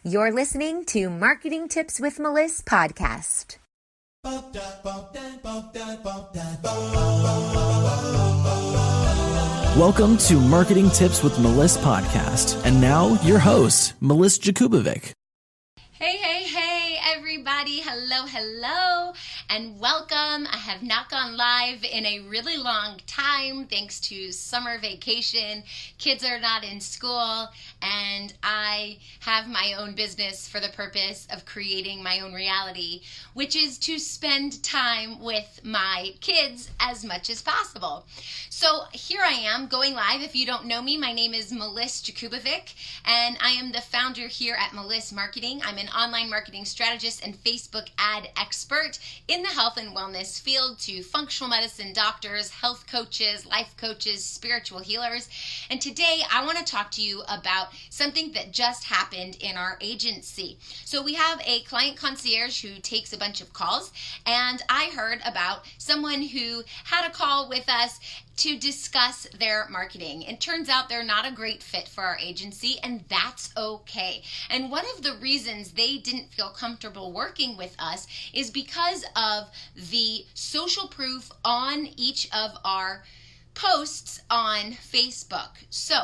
You're listening to Marketing Tips with Meliss podcast. Welcome to Marketing Tips with Meliss podcast. And now your host, Meliss Jakubovic. Hey, everybody. Hello, and welcome. I have not gone live in a really long time thanks to summer vacation. Kids are not in school, and I have my own business for the purpose of creating my own reality, which is to spend time with my kids as much as possible. So here I am going live. If you don't know me, my name is Meliss Jakubovic, and I am the founder here at Meliss Marketing. I'm an online marketing strategist and Facebook ad expert in the health and wellness field to functional medicine doctors, health coaches, life coaches, spiritual healers. And today I want to talk to you about something that just happened in our agency. So we have a client concierge who takes a bunch of calls, and I heard about someone who had a call with us to discuss their marketing. It turns out they're not a great fit for our agency, and that's okay. And one of the reasons they didn't feel comfortable working with us is because of the social proof on each of our posts on Facebook. So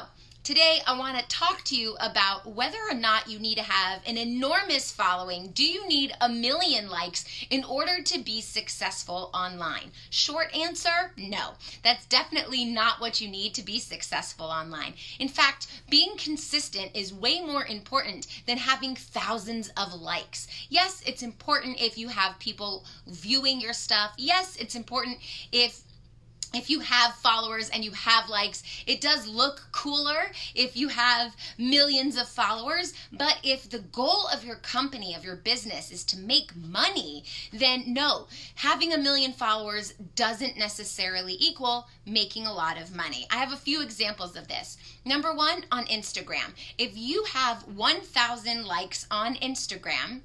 today, I want to talk to you about whether or not you need to have an enormous following. Do you need 1 million likes in order to be successful online? Short answer, no. That's definitely not what you need to be successful online. In fact, being consistent is way more important than having thousands of likes. Yes, it's important if you have people viewing your stuff. Yes, it's important if you have followers and you have likes. It does look cooler if you have millions of followers, but if the goal of your company, of your business, is to make money, then no, having 1 million followers doesn't necessarily equal making a lot of money. I have a few examples of this. Number one, on Instagram. If you have 1,000 likes on Instagram,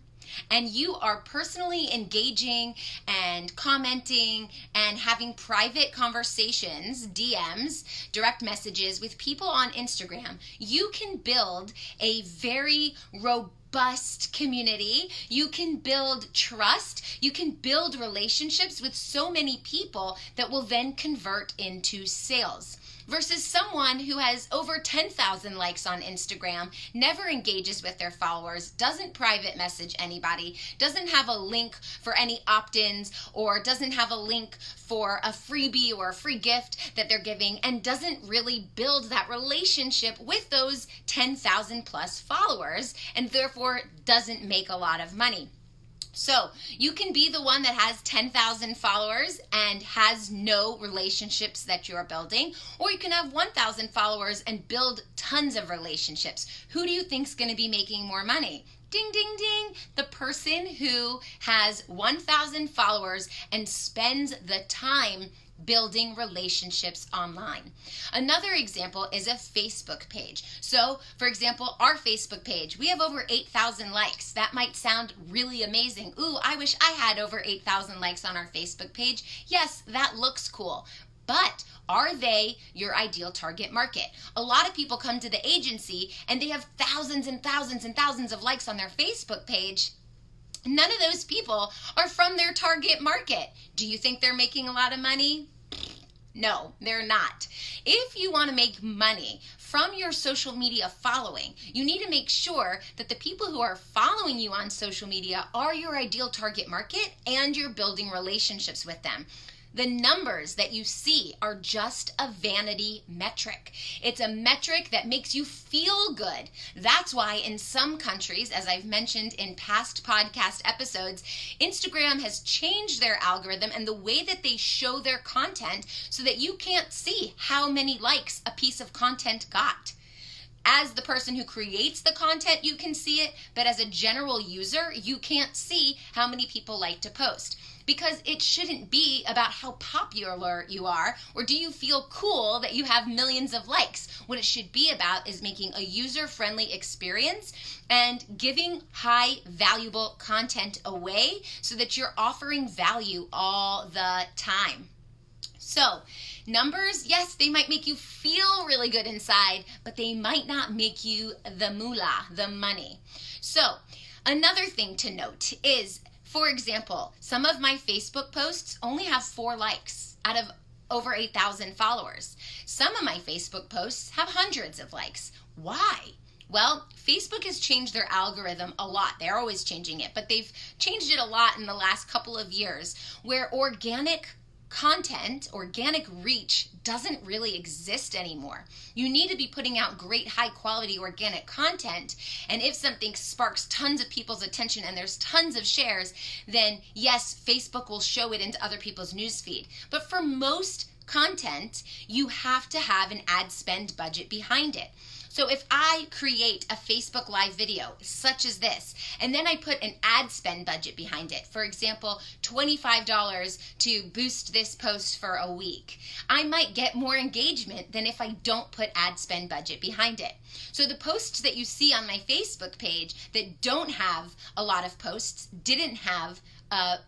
and you are personally engaging and commenting and having private conversations, DMs, direct messages with people on Instagram, you can build a very robust community. You can build trust. You can build relationships with so many people that will then convert into sales. Versus someone who has over 10,000 likes on Instagram, never engages with their followers, doesn't private message anybody, doesn't have a link for any opt-ins, or doesn't have a link for a freebie or a free gift that they're giving, and doesn't really build that relationship with those 10,000 plus followers, and therefore doesn't make a lot of money. So you can be the one that has 10,000 followers and has no relationships that you're building, or you can have 1,000 followers and build tons of relationships. Who do you think is going to be making more money? Ding, ding, ding. The person who has 1,000 followers and spends the time building relationships online. Another example is a Facebook page. So, for example, our Facebook page, we have over 8,000 likes. That might sound really amazing. Ooh, I wish I had over 8,000 likes on our Facebook page. Yes, that looks cool. But are they your ideal target market? A lot of people come to the agency and they have thousands and thousands and thousands of likes on their Facebook page. None of those people are from their target market. Do you think they're making a lot of money? No, they're not. If you want to make money from your social media following, you need to make sure that the people who are following you on social media are your ideal target market and you're building relationships with them. The numbers that you see are just a vanity metric. It's a metric that makes you feel good. That's why in some countries, as I've mentioned in past podcast episodes, Instagram has changed their algorithm and the way that they show their content so that you can't see how many likes a piece of content got. As the person who creates the content, you can see it, but as a general user, you can't see how many people like to post. Because it shouldn't be about how popular you are, or do you feel cool that you have millions of likes. What it should be about is making a user-friendly experience and giving high valuable content away so that you're offering value all the time. So numbers, yes, they might make you feel really good inside, but they might not make you the moolah, the money. So another thing to note is, for example, some of my Facebook posts only have 4 likes out of over 8,000 followers. Some of my Facebook posts have hundreds of likes. Why? Well, Facebook has changed their algorithm a lot. They're always changing it, but they've changed it a lot in the last couple of years, where organic content, organic reach doesn't really exist anymore. You need to be putting out great, high quality organic content. And if something sparks tons of people's attention and there's tons of shares, then yes, Facebook will show it into other people's newsfeed. But for most content, you have to have an ad spend budget behind it. So if I create a Facebook Live video such as this, and then I put an ad spend budget behind it, for example, $25 to boost this post for a week, I might get more engagement than if I don't put ad spend budget behind it. So the posts that you see on my Facebook page that don't have a lot of posts didn't have a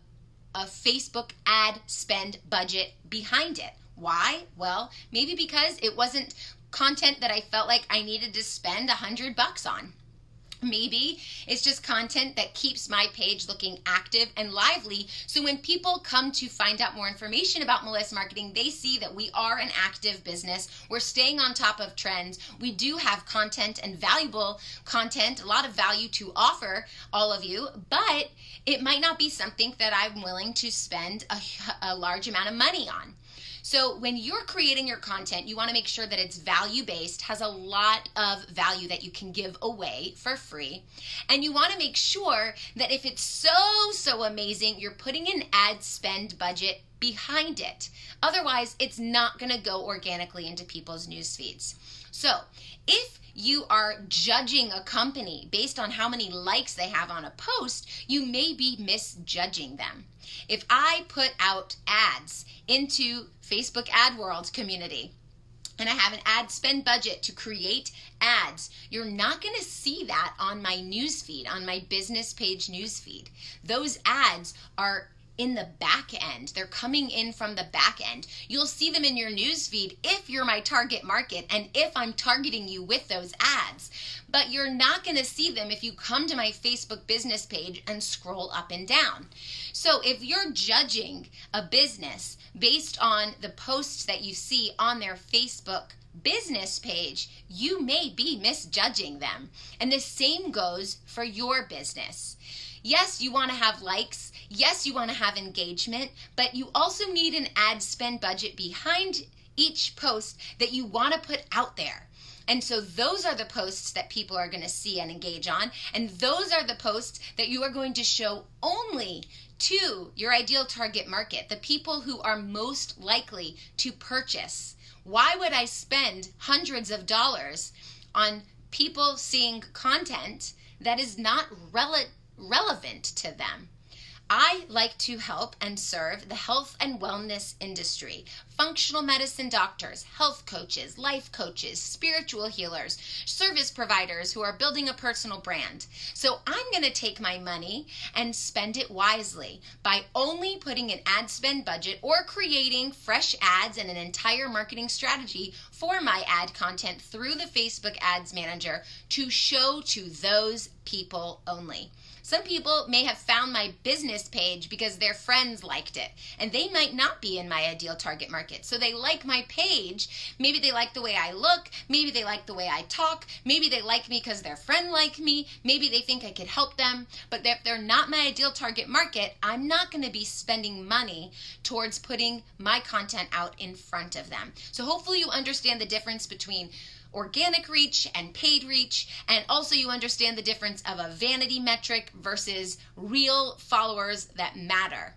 Facebook ad spend budget behind it. Why? Well, maybe because it wasn't content that I felt like I needed to spend $100 on. Maybe it's just content that keeps my page looking active and lively, so when people come to find out more information about Meliss Marketing, they see that we are an active business. We're staying on top of trends. We do have content and valuable content, a lot of value to offer all of you, but it might not be something that I'm willing to spend a large amount of money on. So when you're creating your content, you want to make sure that it's value-based, has a lot of value that you can give away for free. And you want to make sure that if it's so amazing, you're putting an ad spend budget behind it. Otherwise, it's not going to go organically into people's news feeds. So if you are judging a company based on how many likes they have on a post, you may be misjudging them. If I put out ads into Facebook Ad World community, and I have an ad spend budget to create ads, you're not going to see that on my newsfeed, on my business page newsfeed. Those ads are in the back end. They're coming in from the back end. You'll see them in your newsfeed if you're my target market and if I'm targeting you with those ads. But you're not going to see them if you come to my Facebook business page and scroll up and down. So if you're judging a business based on the posts that you see on their Facebook business page, you may be misjudging them. And the same goes for your business. Yes, you want to have likes. Yes, you want to have engagement, but you also need an ad spend budget behind each post that you want to put out there. And so those are the posts that people are going to see and engage on. And those are the posts that you are going to show only to your ideal target market, the people who are most likely to purchase. Why would I spend hundreds of dollars on people seeing content that is not relevant to them? I like to help and serve the health and wellness industry. Functional medicine doctors, health coaches, life coaches, spiritual healers, service providers who are building a personal brand. So I'm going to take my money and spend it wisely by only putting an ad spend budget or creating fresh ads and an entire marketing strategy for my ad content through the Facebook Ads Manager to show to those people only. Some people may have found my business page because their friends liked it, and they might not be in my ideal target market. So they like my page. Maybe they like the way I look. Maybe they like the way I talk. Maybe they like me because their friend liked me. Maybe they think I could help them. But if they're not my ideal target market, I'm not going to be spending money towards putting my content out in front of them. So hopefully you understand the difference between organic reach and paid reach, and also you understand the difference of a vanity metric versus real followers that matter.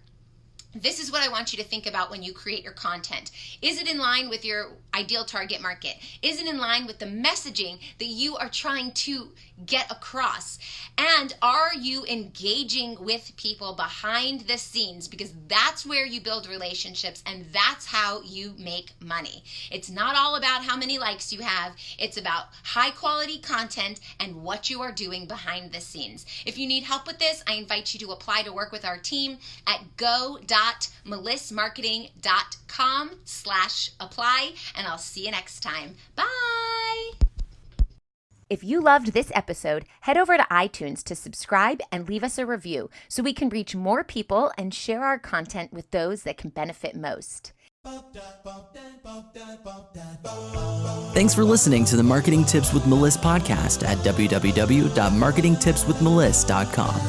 This is what I want you to think about when you create your content. Is it in line with your ideal target market? Is it in line with the messaging that you are trying to get across? And are you engaging with people behind the scenes? Because that's where you build relationships and that's how you make money. It's not all about how many likes you have. It's about high quality content and what you are doing behind the scenes. If you need help with this, I invite you to apply to work with our team at go.live. www.melissmarketing.com/apply, and I'll see you next time. Bye. If you loved this episode, head over to iTunes to subscribe and leave us a review so we can reach more people and share our content with those that can benefit most. Thanks for listening to the Marketing Tips with Meliss podcast at www.marketingtipswithmeliss.com.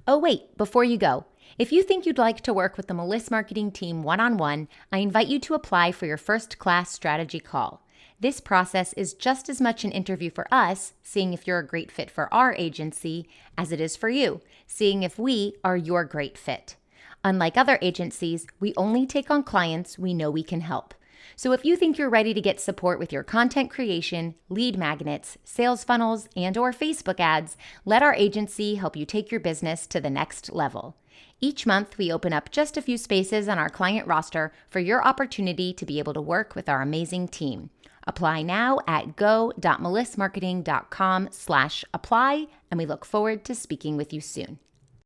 Oh wait, before you go, if you think you'd like to work with the Meliss marketing team one-on-one, I invite you to apply for your first class strategy call. This process is just as much an interview for us, seeing if you're a great fit for our agency, as it is for you, seeing if we are your great fit. Unlike other agencies, we only take on clients we know we can help. So if you think you're ready to get support with your content creation, lead magnets, sales funnels, and/or Facebook ads, let our agency help you take your business to the next level. Each month, we open up just a few spaces on our client roster for your opportunity to be able to work with our amazing team. Apply now at go.melissmarketing.com/apply, and we look forward to speaking with you soon.